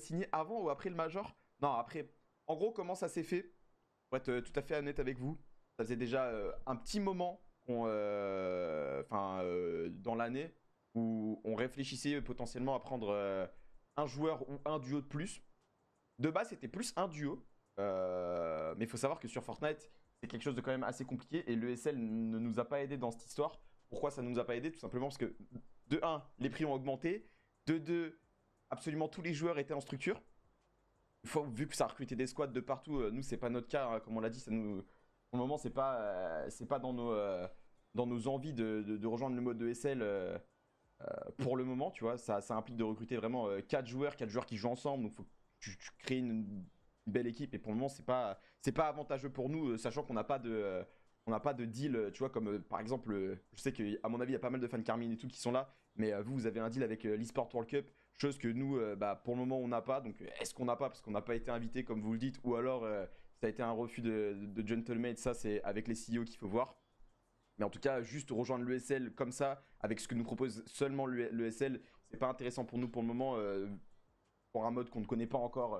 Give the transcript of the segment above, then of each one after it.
signé avant ou après le Major? Non, après. En gros, comment ça s'est fait? Pour être tout à fait honnête avec vous, ça faisait déjà un petit moment dans l'année où on réfléchissait potentiellement à prendre un joueur ou un duo de plus. De base, c'était plus un duo. Mais il faut savoir que sur Fortnite, c'est quelque chose de quand même assez compliqué et l'ESL ne nous a pas aidé dans cette histoire. Pourquoi ça ne nous a pas aidé? Tout simplement parce que, de un, les prix ont augmenté. De 2, absolument tous les joueurs étaient en structure. Vu que ça a recruté des squads de partout, nous, c'est pas notre cas, hein, comme on l'a dit. Pour le moment, c'est pas dans nos envies de rejoindre le mode ESL pour le moment, tu vois. Ça implique de recruter vraiment 4 joueurs qui jouent ensemble. Donc, faut que tu crées une belle équipe. Et pour le moment, c'est pas avantageux pour nous, sachant qu'on n'a pas on n'a pas de deal, tu vois, comme par exemple, je sais qu'à mon avis, il y a pas mal de fans Carmine et tout qui sont là, mais vous avez un deal avec l'eSport World Cup, chose que nous, pour le moment, on n'a pas. Donc, est-ce qu'on n'a pas parce qu'on n'a pas été invité, comme vous le dites, ou alors ça a été un refus de gentleman? Ça, c'est avec les CEO qu'il faut voir. Mais en tout cas, juste rejoindre l'ESL comme ça, avec ce que nous propose seulement l'ESL, c'est pas intéressant pour nous pour le moment, pour un mode qu'on ne connaît pas encore.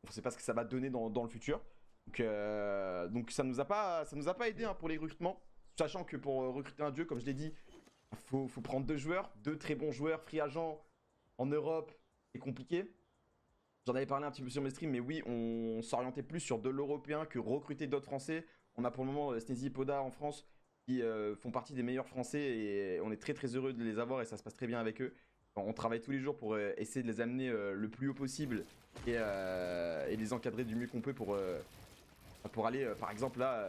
On ne sait pas ce que ça va donner dans le futur. Donc ça nous a pas aidé hein, pour les recrutements. Sachant que pour recruter un dieu, comme je l'ai dit, faut prendre 2 joueurs, 2 très bons joueurs, free agents en Europe, c'est compliqué. J'en avais parlé un petit peu sur mes streams, mais oui, on s'orientait plus sur de l'européen que recruter d'autres Français. On a pour le moment Sneezy et Poda en France qui font partie des meilleurs Français et on est très très heureux de les avoir et ça se passe très bien avec eux. On travaille tous les jours pour essayer de les amener le plus haut possible et les encadrer du mieux qu'on peut pour aller, par exemple, là,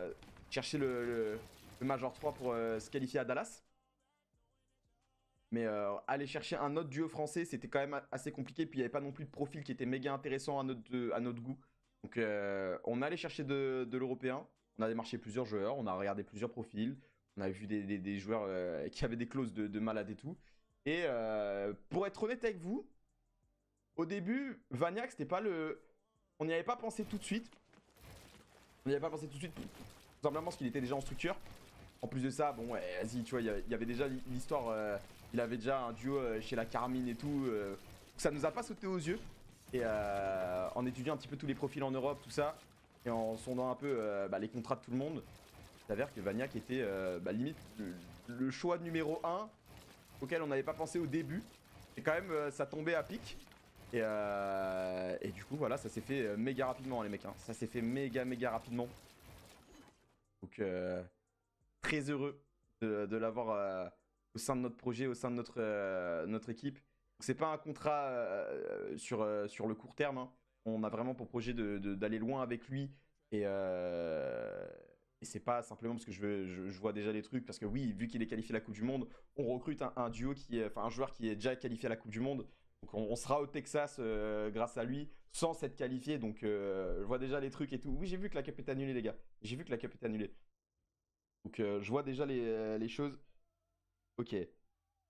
chercher le Major 3 pour se qualifier à Dallas. Mais aller chercher un autre duo français, c'était quand même assez compliqué. Puis il n'y avait pas non plus de profil qui était méga intéressant à notre goût. Donc on est allé chercher de l'européen. On a démarché plusieurs joueurs, on a regardé plusieurs profils. On a vu des joueurs qui avaient des clauses de malade et tout. Et pour être honnête avec vous, au début, Vaniac, c'était pas le. On n'y avait pas pensé tout de suite. On n'y avait pas pensé tout de suite, tout simplement parce qu'il était déjà en structure. En plus de ça, bon, ouais, vas-y, tu vois, il y avait déjà l'histoire. Il avait déjà un duo chez la Carmine et tout. Ça nous a pas sauté aux yeux. Et en étudiant un petit peu tous les profils en Europe, tout ça, et en sondant un peu les contrats de tout le monde, il s'avère que Vaniac était limite le choix numéro 1 auquel on n'avait pas pensé au début. Et quand même, ça tombait à pic. Et du coup, voilà, ça s'est fait méga rapidement, les mecs. Hein. Ça s'est fait méga rapidement. Donc, très heureux de l'avoir au sein de notre projet, au sein de notre équipe. C'est pas un contrat sur le court terme. Hein. On a vraiment pour projet d'aller loin avec lui. Et c'est pas simplement parce que je vois déjà les trucs. Parce que oui, vu qu'il est qualifié à la Coupe du Monde, on recrute un duo un joueur qui est déjà qualifié à la Coupe du Monde. Donc on sera au Texas grâce à lui, sans s'être qualifié. Donc je vois déjà les trucs et tout. Oui, j'ai vu que la Cup est annulée, les gars. J'ai vu que la Cup est annulée. Donc je vois déjà les choses. Ok.